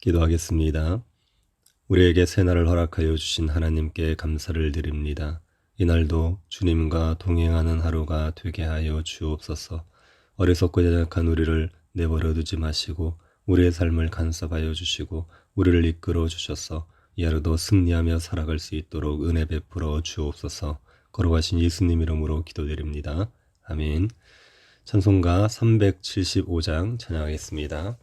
기도하겠습니다. 우리에게 새날을 허락하여 주신 하나님께 감사를 드립니다. 이날도 주님과 동행하는 하루가 되게 하여 주옵소서. 어리석고 연약한 우리를 내버려 두지 마시고 우리의 삶을 간섭하여 주시고 우리를 이끌어 주셔서 이 하루도 승리하며 살아갈 수 있도록 은혜 베풀어 주옵소서. 걸어가신 예수님 이름으로 기도드립니다. 아멘. 찬송가 375장 찬양하겠습니다.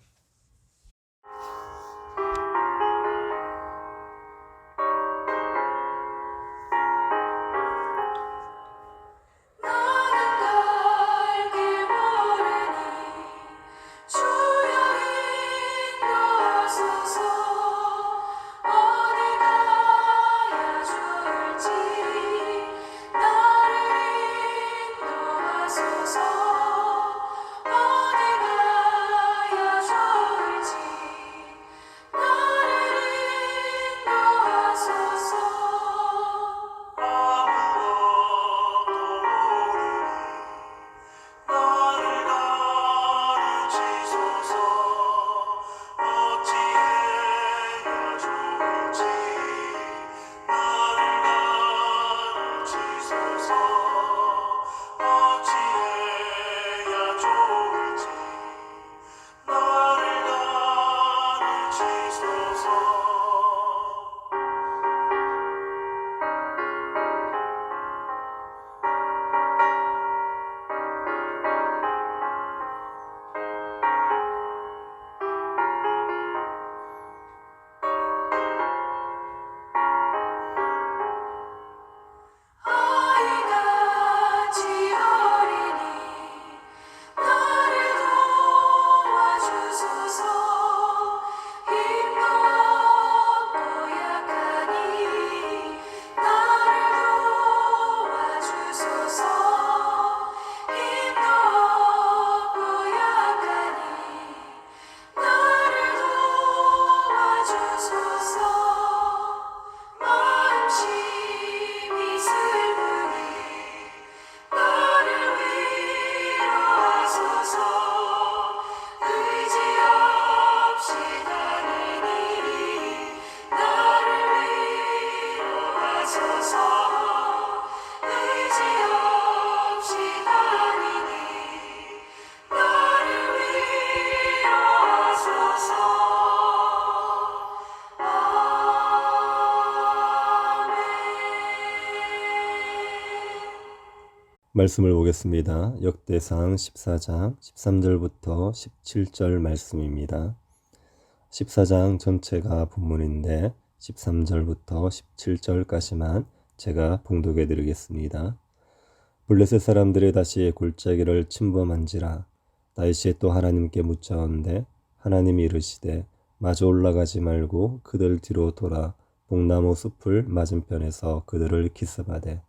말씀을 보겠습니다. 역대상 14장 13절부터 17절 말씀입니다. 14장 전체가 본문인데 13절부터 17절까지만 제가 봉독해 드리겠습니다. 블레셋 사람들이 다시 골짜기를 침범한지라 다윗이 또 하나님께 묻자온데 하나님이 이르시되 마저 올라가지 말고 그들 뒤로 돌아 뽕나무 숲을 맞은편에서 그들을 기습하되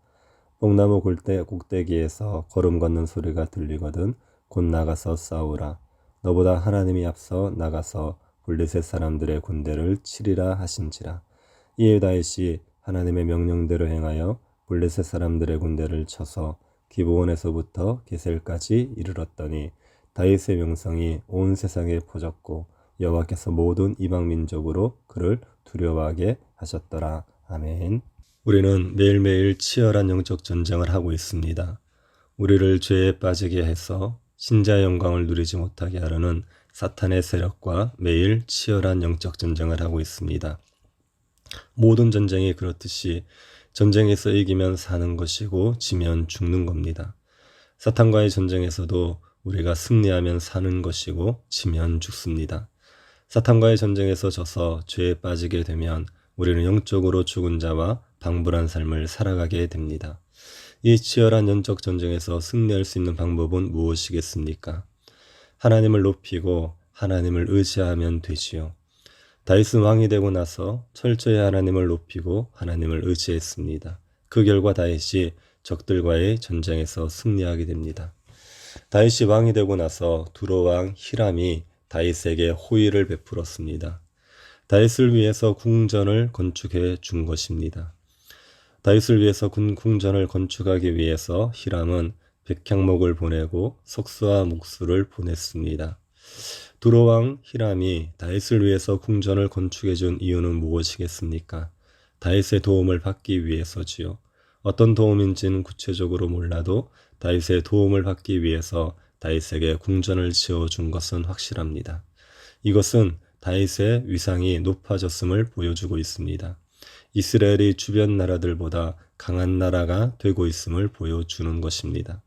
뽕나무 꼭대기에서 걸음 걷는 소리가 들리거든 곧 나가서 싸우라. 너보다 하나님이 앞서 나가서 블레셋 사람들의 군대를 치리라 하신지라. 이에 다윗이 하나님의 명령대로 행하여 블레셋 사람들의 군대를 쳐서 기브온에서부터 게셀까지 이르렀더니 다윗의 명성이 온 세상에 퍼졌고 여호와께서 모든 이방 민족으로 그를 두려워하게 하셨더라. 아멘. 우리는 매일매일 치열한 영적 전쟁을 하고 있습니다. 우리를 죄에 빠지게 해서 신자의 영광을 누리지 못하게 하려는 사탄의 세력과 매일 치열한 영적 전쟁을 하고 있습니다. 모든 전쟁이 그렇듯이 전쟁에서 이기면 사는 것이고 지면 죽는 겁니다. 사탄과의 전쟁에서도 우리가 승리하면 사는 것이고 지면 죽습니다. 사탄과의 전쟁에서 져서 죄에 빠지게 되면 우리는 영적으로 죽은 자와 방불한 삶을 살아가게 됩니다. 이 치열한 영적 전쟁에서 승리할 수 있는 방법은 무엇이겠습니까? 하나님을 높이고 하나님을 의지하면 되지요. 다윗은 왕이 되고 나서 철저히 하나님을 높이고 하나님을 의지했습니다. 그 결과 다윗이 적들과의 전쟁에서 승리하게 됩니다. 다윗이 왕이 되고 나서 두로왕 히람이 다윗에게 호의를 베풀었습니다. 다윗을 위해서 궁전을 건축해 준 것입니다. 다윗을 위해서 궁전을 건축하기 위해서 히람은 백향목을 보내고 석수와 묵수를 보냈습니다. 두로왕 히람이 다윗을 위해서 궁전을 건축해 준 이유는 무엇이겠습니까? 다윗의 도움을 받기 위해서지요. 어떤 도움인지는 구체적으로 몰라도 다윗의 도움을 받기 위해서 다윗에게 궁전을 지어준 것은 확실합니다. 이것은 다윗의 위상이 높아졌음을 보여주고 있습니다. 이스라엘이 주변 나라들보다 강한 나라가 되고 있음을 보여주는 것입니다.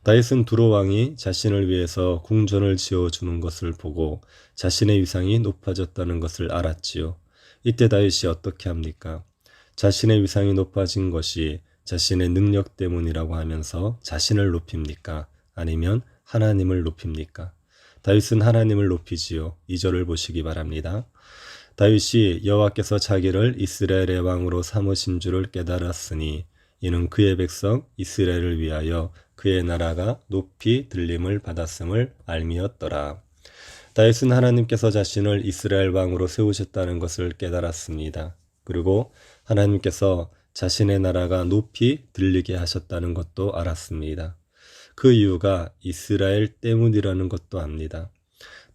다윗은 두로 왕이 자신을 위해서 궁전을 지어주는 것을 보고 자신의 위상이 높아졌다는 것을 알았지요. 이때 다윗이 어떻게 합니까? 자신의 위상이 높아진 것이 자신의 능력 때문이라고 하면서 자신을 높입니까? 아니면 하나님을 높입니까? 다윗은 하나님을 높이지요. 2절을 보시기 바랍니다. 다윗이 여호와께서 자기를 이스라엘의 왕으로 삼으신 줄을 깨달았으니 이는 그의 백성 이스라엘을 위하여 그의 나라가 높이 들림을 받았음을 알미였더라. 다윗은 하나님께서 자신을 이스라엘 왕으로 세우셨다는 것을 깨달았습니다. 그리고 하나님께서 자신의 나라가 높이 들리게 하셨다는 것도 알았습니다. 그 이유가 이스라엘 때문이라는 것도 압니다.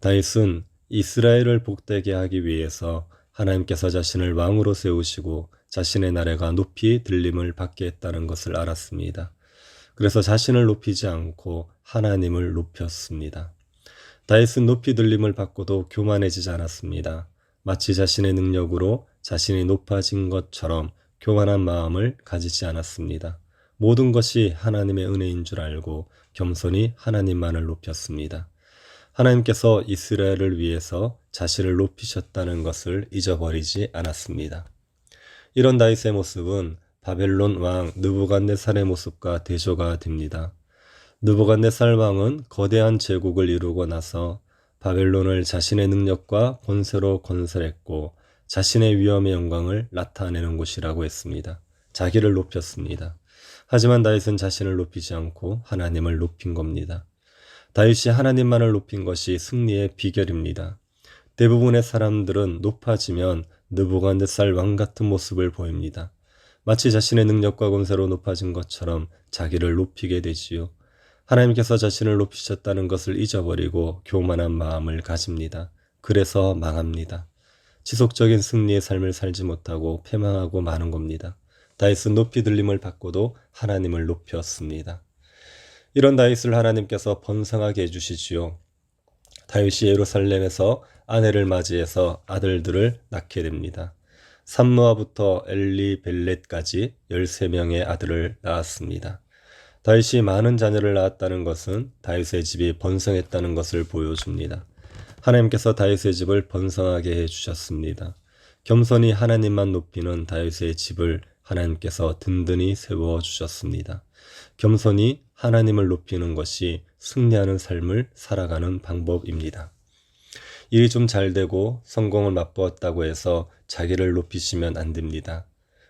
다윗은 이스라엘을 복되게 하기 위해서 하나님께서 자신을 왕으로 세우시고 자신의 나라가 높이 들림을 받게 했다는 것을 알았습니다. 그래서 자신을 높이지 않고 하나님을 높였습니다. 다윗은 높이 들림을 받고도 교만해지지 않았습니다. 마치 자신의 능력으로 자신이 높아진 것처럼 교만한 마음을 가지지 않았습니다. 모든 것이 하나님의 은혜인 줄 알고 겸손히 하나님만을 높였습니다. 하나님께서 이스라엘을 위해서 자신을 높이셨다는 것을 잊어버리지 않았습니다. 이런 다윗의 모습은 바벨론 왕 느부갓네살의 모습과 대조가 됩니다. 느부갓네살 왕은 거대한 제국을 이루고 나서 바벨론을 자신의 능력과 권세로 건설했고 자신의 위엄의 영광을 나타내는 곳이라고 했습니다. 자기를 높였습니다. 하지만 다윗은 자신을 높이지 않고 하나님을 높인 겁니다. 다윗이 하나님만을 높인 것이 승리의 비결입니다. 대부분의 사람들은 높아지면 느부갓네살 왕 같은 모습을 보입니다. 마치 자신의 능력과 권세로 높아진 것처럼 자기를 높이게 되지요. 하나님께서 자신을 높이셨다는 것을 잊어버리고 교만한 마음을 가집니다. 그래서 망합니다. 지속적인 승리의 삶을 살지 못하고 패망하고 마는 겁니다. 다윗은 높이 들림을 받고도 하나님을 높였습니다. 이런 다윗을 하나님께서 번성하게 해주시지요. 다윗이 예루살렘에서 아내를 맞이해서 아들들을 낳게 됩니다. 삼무아부터 엘리벨렛까지 13명의 아들을 낳았습니다. 다윗이 많은 자녀를 낳았다는 것은 다윗의 집이 번성했다는 것을 보여줍니다. 하나님께서 다윗의 집을 번성하게 해주셨습니다. 겸손히 하나님만 높이는 다윗의 집을 하나님께서 든든히 세워주셨습니다. 겸손히 하나님을 높이는 것이 승리하는 삶을 살아가는 방법입니다. 일이 좀 잘 되고 성공을 맛보았다고 해서 자기를 높이시면 안 됩니다.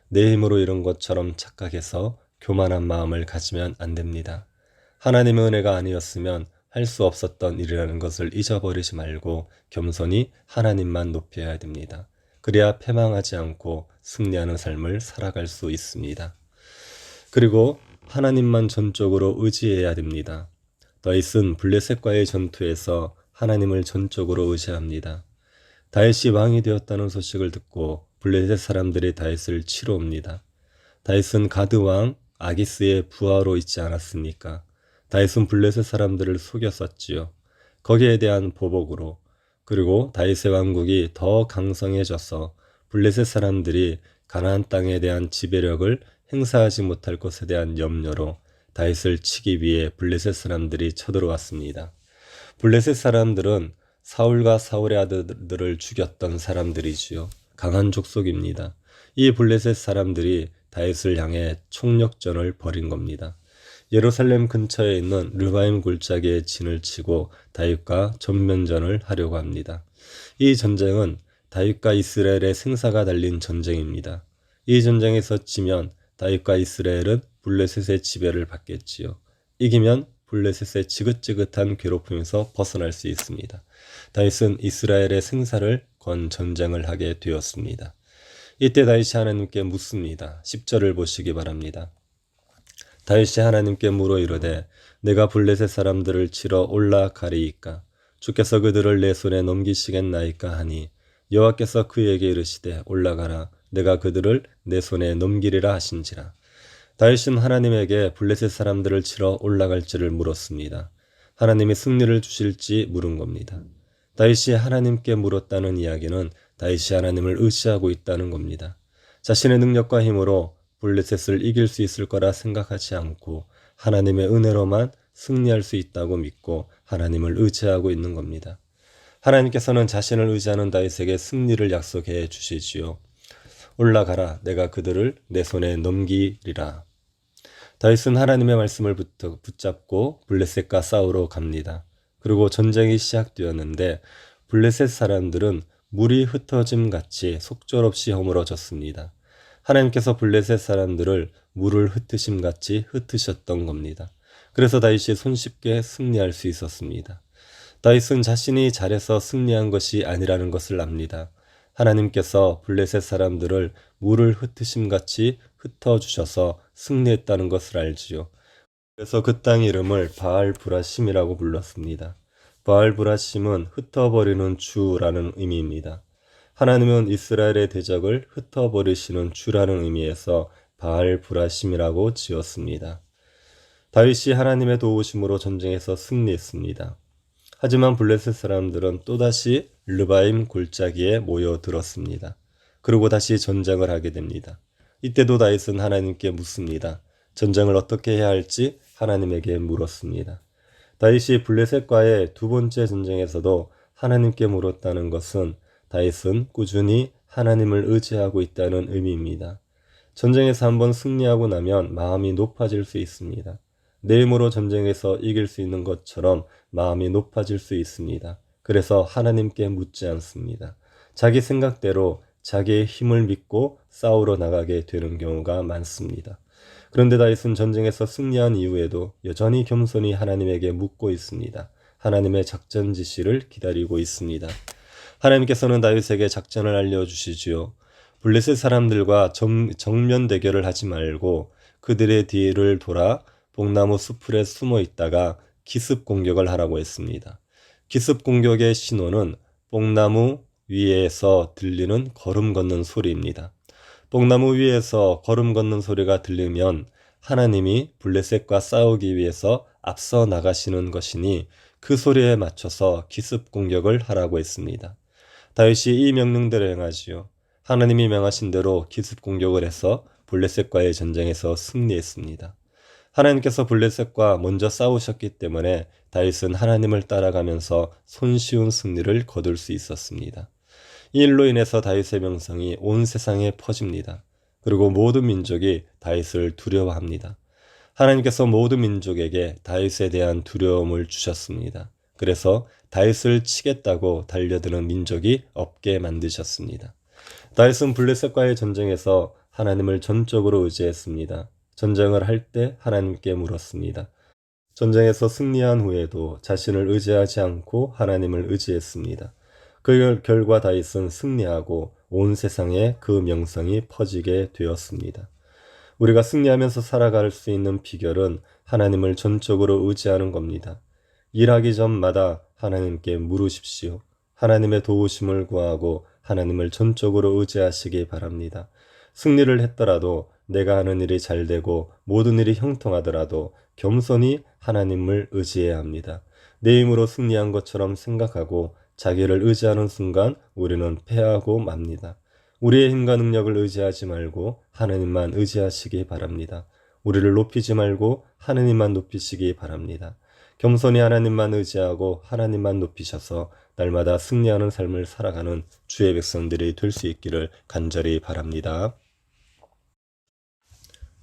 내 힘으로 이룬 것처럼 착각해서 교만한 마음을 가지면 안 됩니다. 하나님의 은혜가 아니었으면 할 수 없었던 일이라는 것을 잊어버리지 말고 겸손히 하나님만 높여야 됩니다. 그래야 패망하지 않고 승리하는 삶을 살아갈 수 있습니다. 그리고 하나님만 전적으로 의지해야 됩니다. 다윗은 블레셋과의 전투에서 하나님을 전적으로 의지합니다. 다윗이 왕이 되었다는 소식을 듣고 블레셋 사람들이 다윗을 치러 옵니다. 다윗은 가드 왕 아기스의 부하로 있지 않았습니까? 다윗은 블레셋 사람들을 속였었지요. 거기에 대한 보복으로 그리고 다윗의 왕국이 더 강성해져서 블레셋 사람들이 가나안 땅에 대한 지배력을 행사하지 못할 것에 대한 염려로 다윗을 치기 위해 블레셋 사람들이 쳐들어왔습니다. 블레셋 사람들은 사울과 사울의 아들들을 죽였던 사람들이지요. 강한 족속입니다. 이 블레셋 사람들이 다윗을 향해 총력전을 벌인 겁니다. 예루살렘 근처에 있는 르바임 골짜기에 진을 치고 다윗과 전면전을 하려고 합니다. 이 전쟁은 다윗과 이스라엘의 생사가 달린 전쟁입니다. 이 전쟁에서 지면 다윗과 이스라엘은 블레셋의 지배를 받겠지요. 이기면 블레셋의 지긋지긋한 괴롭힘에서 벗어날 수 있습니다. 다윗은 이스라엘의 생사를 건 전쟁을 하게 되었습니다. 이때 다윗이 하나님께 묻습니다. 10절을 보시기 바랍니다. 다윗이 하나님께 물어 이르되 내가 블레셋 사람들을 치러 올라가리이까 주께서 그들을 내 손에 넘기시겠나이까 하니 여호와께서 그에게 이르시되 올라가라 내가 그들을 내 손에 넘기리라 하신지라. 다윗은 하나님에게 블레셋 사람들을 치러 올라갈지를 물었습니다. 하나님이 승리를 주실지 물은 겁니다. 다윗이 하나님께 물었다는 이야기는 다윗이 하나님을 의지하고 있다는 겁니다. 자신의 능력과 힘으로 블레셋을 이길 수 있을 거라 생각하지 않고 하나님의 은혜로만 승리할 수 있다고 믿고 하나님을 의지하고 있는 겁니다. 하나님께서는 자신을 의지하는 다윗에게 승리를 약속해 주시지요. 올라가라 내가 그들을 내 손에 넘기리라. 다윗은 하나님의 말씀을 붙잡고 블레셋과 싸우러 갑니다. 그리고 전쟁이 시작되었는데 블레셋 사람들은 물이 흩어짐 같이 속절없이 허물어졌습니다. 하나님께서 블레셋 사람들을 물을 흩으심 같이 흩으셨던 겁니다. 그래서 다윗이 손쉽게 승리할 수 있었습니다. 다윗은 자신이 잘해서 승리한 것이 아니라는 것을 압니다. 하나님께서 블레셋 사람들을 물을 흩으심 같이 흩어주셔서 승리했다는 것을 알지요. 그래서 그 땅 이름을 바알브라심이라고 불렀습니다. 바알브라심은 흩어버리는 주라는 의미입니다. 하나님은 이스라엘의 대적을 흩어버리시는 주라는 의미에서 바알브라심이라고 지었습니다. 다윗이 하나님의 도우심으로 전쟁에서 승리했습니다. 하지만 블레셋 사람들은 또다시 르바임 골짜기에 모여들었습니다. 그리고 다시 전쟁을 하게 됩니다. 이때도 다윗은 하나님께 묻습니다. 전쟁을 어떻게 해야 할지 하나님에게 물었습니다. 다윗이 블레셋과의 두 번째 전쟁에서도 하나님께 물었다는 것은 다윗은 꾸준히 하나님을 의지하고 있다는 의미입니다. 전쟁에서 한번 승리하고 나면 마음이 높아질 수 있습니다. 내 힘으로 전쟁에서 이길 수 있는 것처럼 마음이 높아질 수 있습니다. 그래서 하나님께 묻지 않습니다. 자기 생각대로 자기의 힘을 믿고 싸우러 나가게 되는 경우가 많습니다. 그런데 다윗은 전쟁에서 승리한 이후에도 여전히 겸손히 하나님에게 묻고 있습니다. 하나님의 작전 지시를 기다리고 있습니다. 하나님께서는 다윗에게 작전을 알려주시지요. 블레셋 사람들과 정면 대결을 하지 말고 그들의 뒤를 돌아 뽕나무 수풀에 숨어 있다가 기습 공격을 하라고 했습니다. 기습 공격의 신호는 뽕나무 위에서 들리는 걸음 걷는 소리입니다. 뽕나무 위에서 걸음 걷는 소리가 들리면 하나님이 블레셋과 싸우기 위해서 앞서 나가시는 것이니 그 소리에 맞춰서 기습 공격을 하라고 했습니다. 다윗이 이 명령대로 행하지요. 하나님이 명하신 대로 기습 공격을 해서 블레셋과의 전쟁에서 승리했습니다. 하나님께서 블레셋과 먼저 싸우셨기 때문에 다윗은 하나님을 따라가면서 손쉬운 승리를 거둘 수 있었습니다. 이 일로 인해서 다윗의 명성이 온 세상에 퍼집니다. 그리고 모든 민족이 다윗을 두려워합니다. 하나님께서 모든 민족에게 다윗에 대한 두려움을 주셨습니다. 그래서 다윗을 치겠다고 달려드는 민족이 없게 만드셨습니다. 다윗은 블레셋과의 전쟁에서 하나님을 전적으로 의지했습니다. 전쟁을 할 때 하나님께 물었습니다. 전쟁에서 승리한 후에도 자신을 의지하지 않고 하나님을 의지했습니다. 그 결과 다윗은 승리하고 온 세상에 그 명성이 퍼지게 되었습니다. 우리가 승리하면서 살아갈 수 있는 비결은 하나님을 전적으로 의지하는 겁니다. 일하기 전마다 하나님께 물으십시오. 하나님의 도우심을 구하고 하나님을 전적으로 의지하시기 바랍니다. 승리를 했더라도 내가 하는 일이 잘 되고 모든 일이 형통하더라도 겸손히 하나님을 의지해야 합니다. 내 힘으로 승리한 것처럼 생각하고 자기를 의지하는 순간 우리는 패하고 맙니다. 우리의 힘과 능력을 의지하지 말고 하나님만 의지하시기 바랍니다. 우리를 높이지 말고 하나님만 높이시기 바랍니다. 겸손히 하나님만 의지하고 하나님만 높이셔서 날마다 승리하는 삶을 살아가는 주의 백성들이 될 수 있기를 간절히 바랍니다.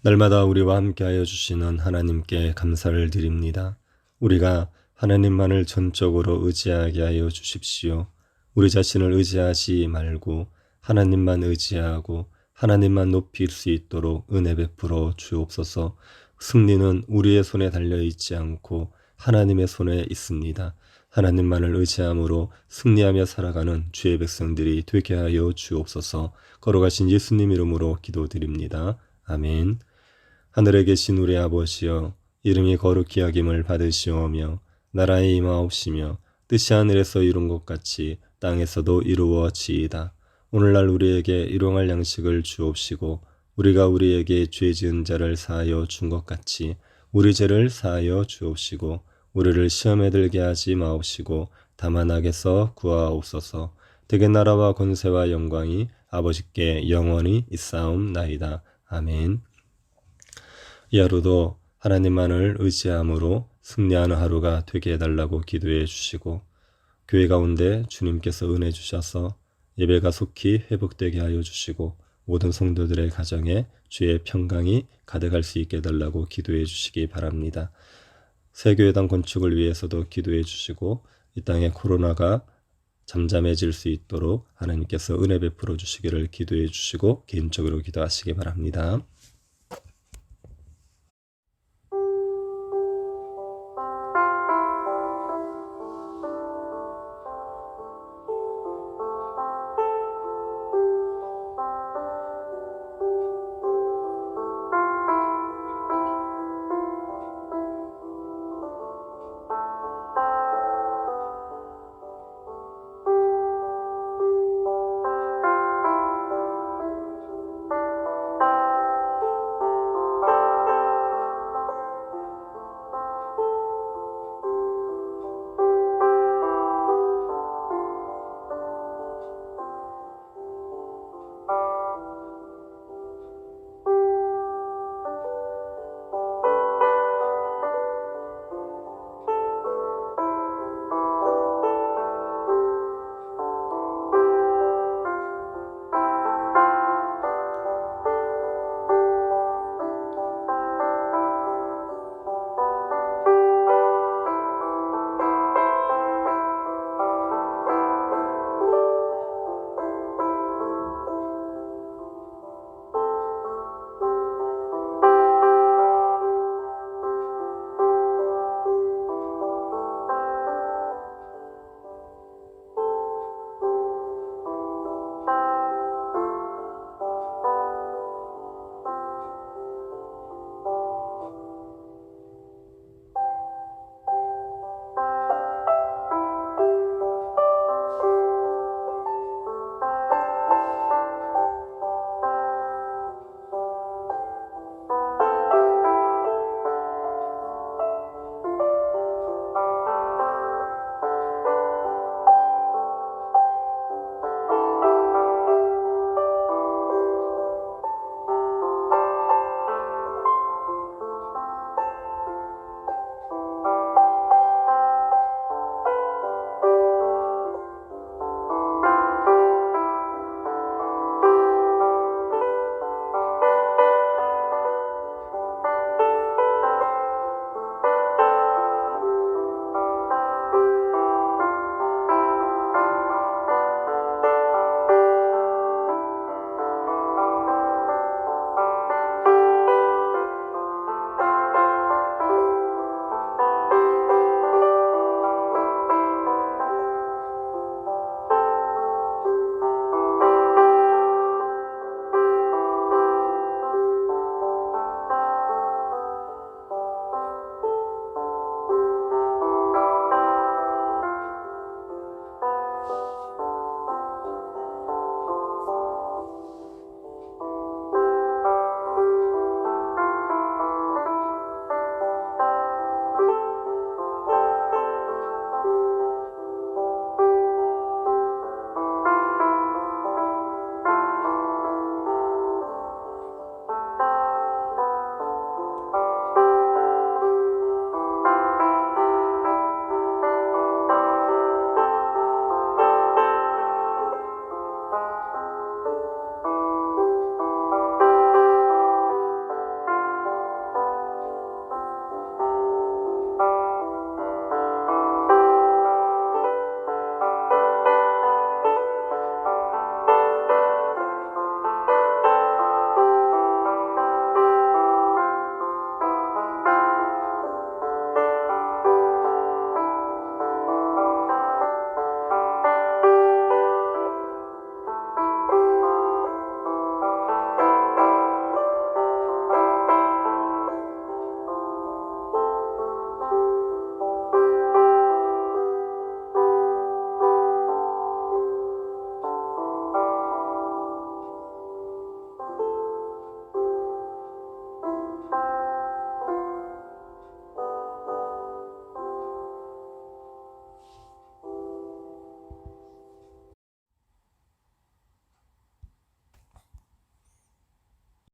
날마다 우리와 함께하여 주시는 하나님께 감사를 드립니다. 우리가 하나님만을 전적으로 의지하게 하여 주십시오. 우리 자신을 의지하지 말고 하나님만 의지하고 하나님만 높일 수 있도록 은혜 베풀어 주옵소서. 승리는 우리의 손에 달려있지 않고 하나님의 손에 있습니다. 하나님만을 의지함으로 승리하며 살아가는 주의 백성들이 되게 하여 주옵소서. 걸어가신 예수님 이름으로 기도드립니다. 아멘. 하늘에 계신 우리 아버지여, 이름이 거룩히 여김을 받으시오며 나라의 임하옵시며 뜻이 하늘에서 이룬 것 같이 땅에서도 이루어지이다. 오늘날 우리에게 일용할 양식을 주옵시고 우리가 우리에게 죄 지은 자를 사하여 준 것 같이 우리 죄를 사하여 주옵시고 우리를 시험에 들게 하지 마옵시고 다만 악에서 구하옵소서. 대개 나라와 권세와 영광이 아버지께 영원히 있사옵나이다. 아멘. 이 하루도 하나님만을 의지함으로 승리하는 하루가 되게 해달라고 기도해 주시고 교회 가운데 주님께서 은혜 주셔서 예배가 속히 회복되게 하여 주시고 모든 성도들의 가정에 주의 평강이 가득할 수 있게 해달라고 기도해 주시기 바랍니다. 새교회당 건축을 위해서도 기도해 주시고 이 땅에 코로나가 잠잠해질 수 있도록 하나님께서 은혜 베풀어 주시기를 기도해 주시고 개인적으로 기도하시기 바랍니다.